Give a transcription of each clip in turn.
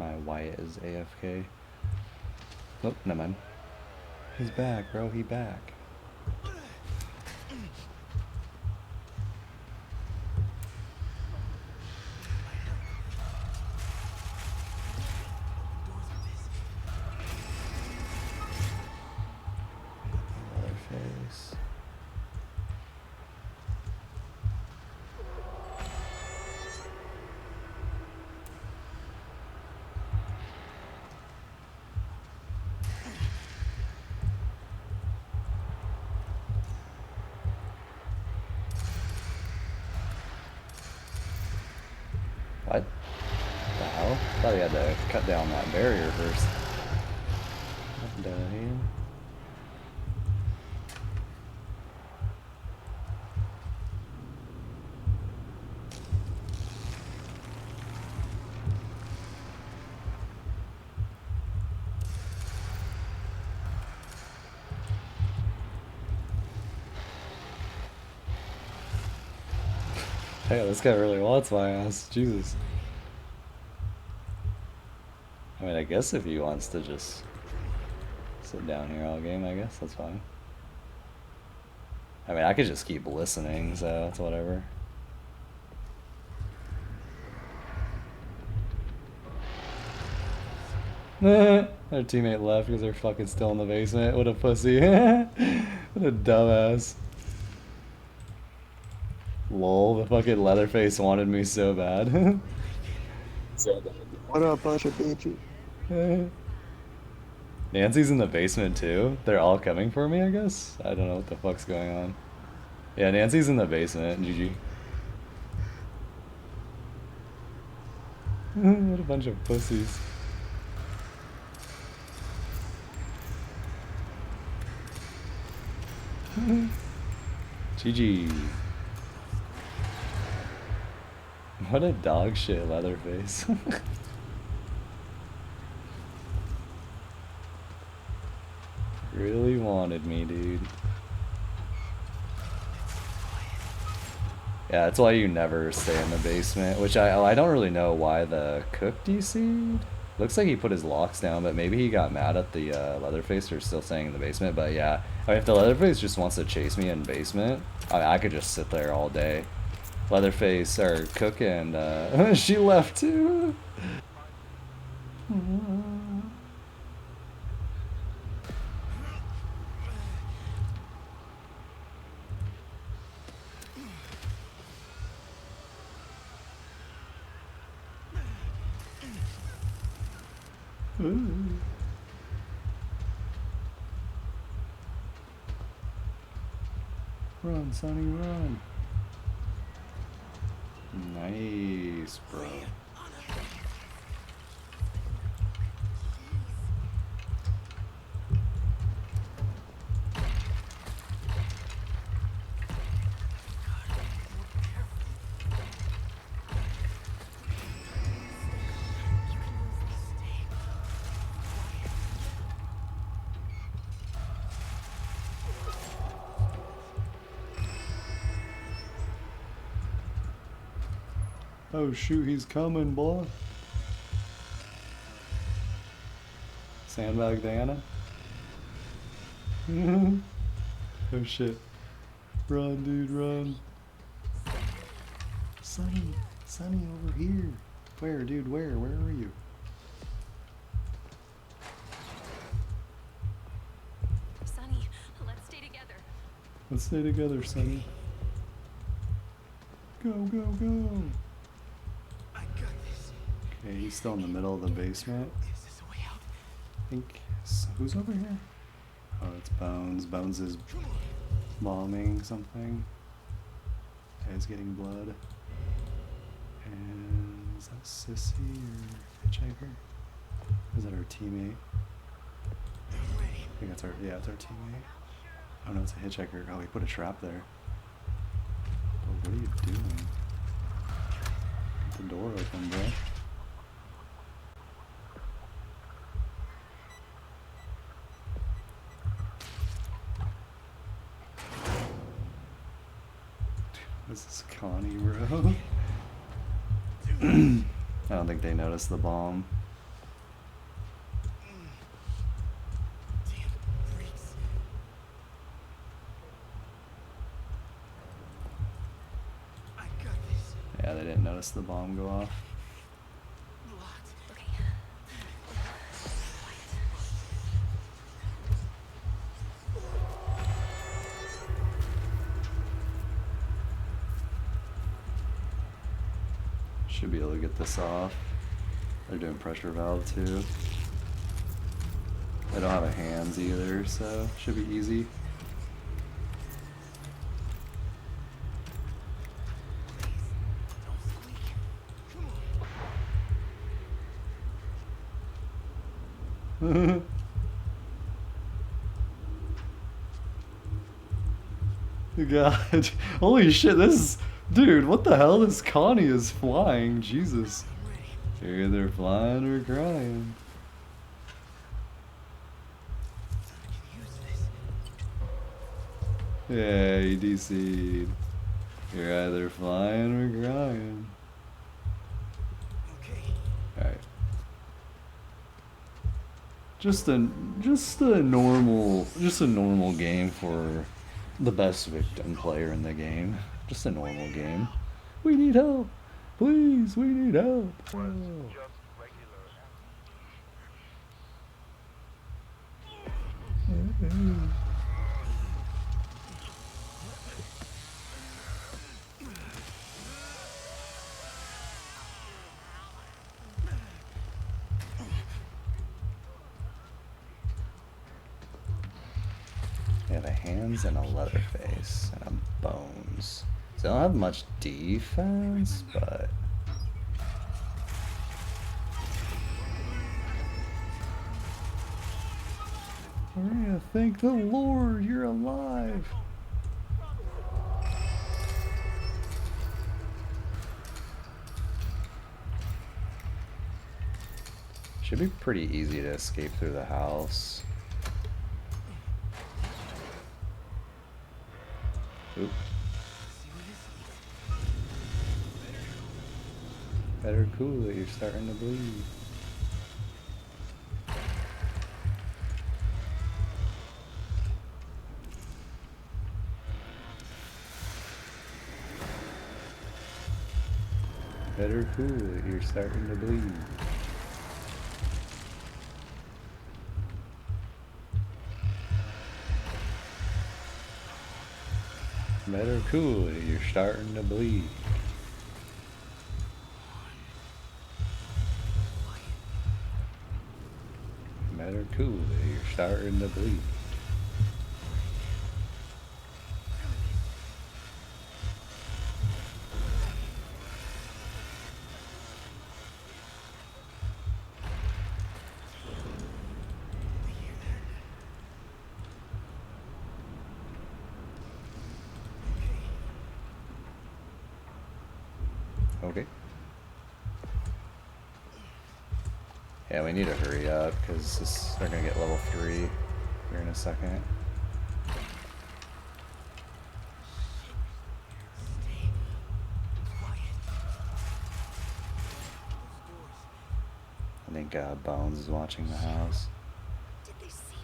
My Wyatt is AFK. Nope, never mind. He's back, bro. He back. Leatherface. What the hell? I thought he had to cut down that barrier first. What the hell? Hey, this guy really wants my ass. Jesus. I mean, I guess if he wants to just sit down here all game, I guess that's fine. I mean, I could just keep listening, so it's whatever. Their teammate left because they're fucking still in the basement. What a pussy. What a dumbass. Lol, the fucking Leatherface wanted me so bad. What up, bunch of bitches? Nancy's in the basement too. They're all coming for me, I guess? I don't know what the fuck's going on. Yeah, Nancy's in the basement. GG. What a bunch of pussies. GG. What a dog shit Leatherface. Really wanted me, dude. Yeah, that's why you never stay in the basement, which I don't really know why the cook DC'd. Looks like he put his locks down, but maybe he got mad at the Leatherface for still staying in the basement. But yeah, I mean, if the Leatherface just wants to chase me in basement, I could just sit there all day. Leatherface, or Cook, and she left too. Run, Sonny, run. Nice, bro. Oh shoot, he's coming, boy. Sandbag Diana. Oh shit. Run, dude, run. Sonny, Sonny over here. Where, dude, where? Where are you? Sonny, let's stay together. Let's stay together, Sonny. Go, go, go. I got this. Okay, he's still in the middle of the basement. Is this a way out? I think. Who's over here? Oh, it's Bones. Bones is bombing something. Guy's getting blood. And is that Sissy or Hitchhiker? Or is that our teammate? I think that's our, yeah, it's our teammate. Oh no, it's a Hitchhiker. Oh, he put a trap there. Oh, what are you doing? Get the door open, bro. This is Connie, bro. I don't think they noticed the bomb. noticed the bomb go off. Okay. Should be able to get this off. They're doing pressure valve too. They don't have a hands either, so should be easy. God, holy shit, this is, dude, what the hell? This Connie is flying, Jesus. You're either flying or crying. Yeah, you DC'd. You're either flying or crying. Alright. Just a normal game for the best victim player in the game. Just a normal game. We need help. Please, we need help. Oh. They have a hands and a Leatherface and a bones. So they don't have much defense, but Maria, thank the Lord, you're alive. Should be pretty easy to escape through the house. Oop. Better cool it, you're starting to bleed. Better cool it, you're starting to bleed. Better cool it, you're starting to bleed. Better cool it, you're starting to bleed. Okay. Yeah, we need to hurry up because they're gonna get level 3 here in a second. I think Bones is watching the house. Did they see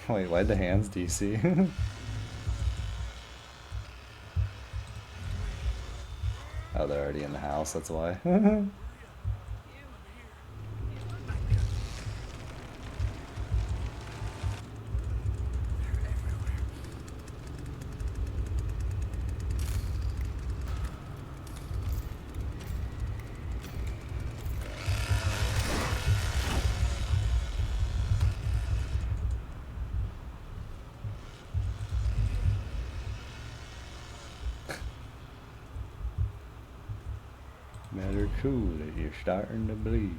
me? Wait, why'd the hands DC? Oh, they're already in the house, that's why. Better cool it, you're starting to bleed.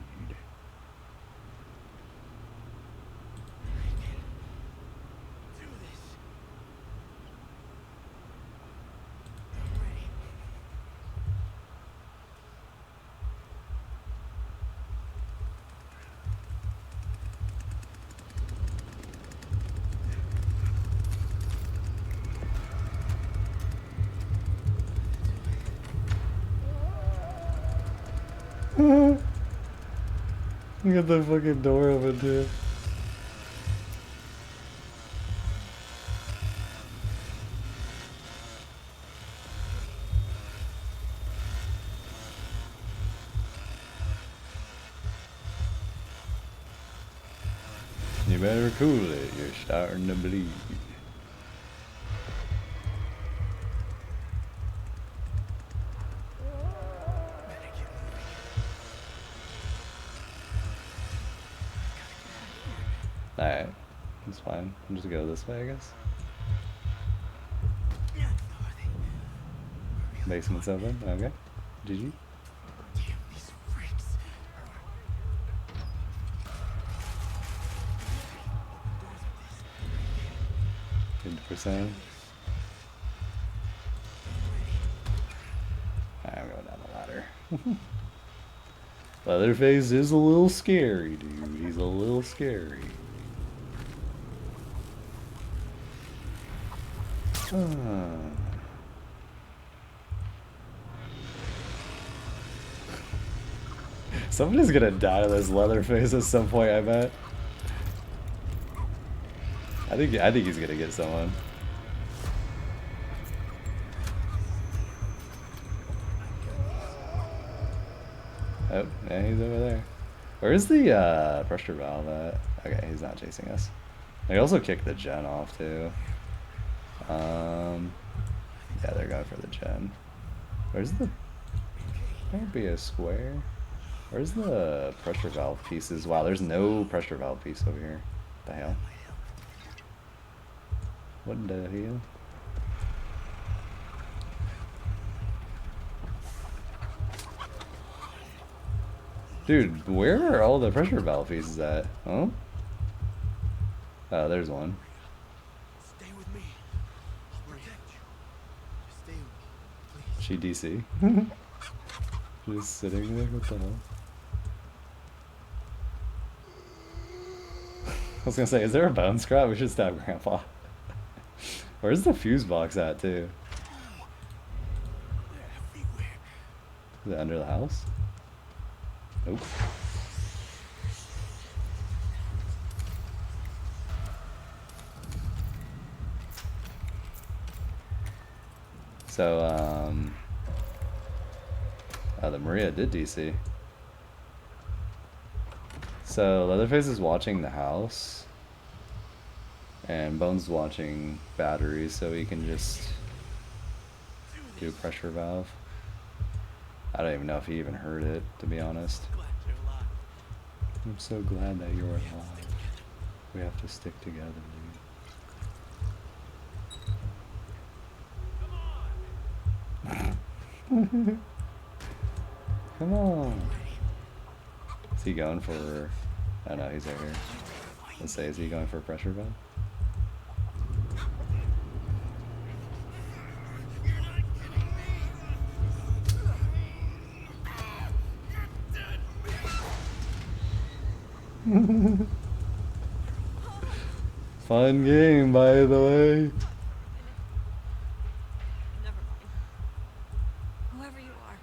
Look at the fucking door open too. You better cool it. You're starting to bleed. Alright. That's fine. I'll just go this way, I guess. Basement's open. Okay. GG. Damn these freaks. 50%. I'm going down the ladder. Leatherface is a little scary, dude. He's a little scary. Somebody's gonna die to this Leatherface at some point, I bet. I think he's gonna get someone. Oh, yeah, he's over there. Where's the pressure valve at? Okay, he's not chasing us. They also kicked the gen off too. Yeah, they're going for the gen. Where's the... Might be a square. Where's the pressure valve pieces? Wow, there's no pressure valve piece over here. What the hell? What the hell? Dude, where are all the pressure valve pieces at? Huh? Oh, there's one. Stay with me. I'll protect you. Just stay with me, please. She DC. Just sitting there, what the hell? I was gonna say, is there a bone scrap? We should stab Grandpa. Where's the fuse box at, too? They're everywhere. Is it under the house? Nope. So, oh, the Maria did DC. So, Leatherface is watching the house. And Bones watching batteries, so he can just do pressure valve. I don't even know if he even heard it, to be honest. Glad you're alive. I'm so glad that you're alive. We have to stick together, dude. Come on. Is he going for... Oh no, he's right here. Let's say, is he going for a pressure valve? Fun game, by the way. Never mind. Whoever you are,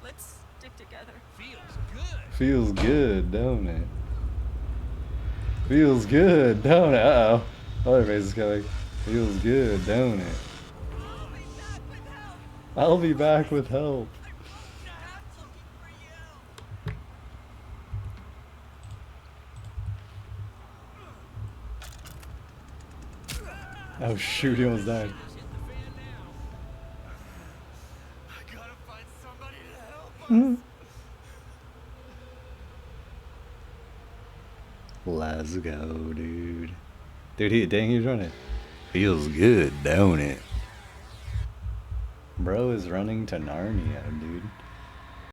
let's stick together. Feels good. Feels good, don't it? Feels good, don't it? Uh-oh. Other face is coming. Feels good, don't it? I'll be back with help. Oh shoot, he almost died. I gotta find somebody to help us. Let's go, dude. Dude, dang, he's running. Feels good, don't it? Bro is running to Narnia, dude.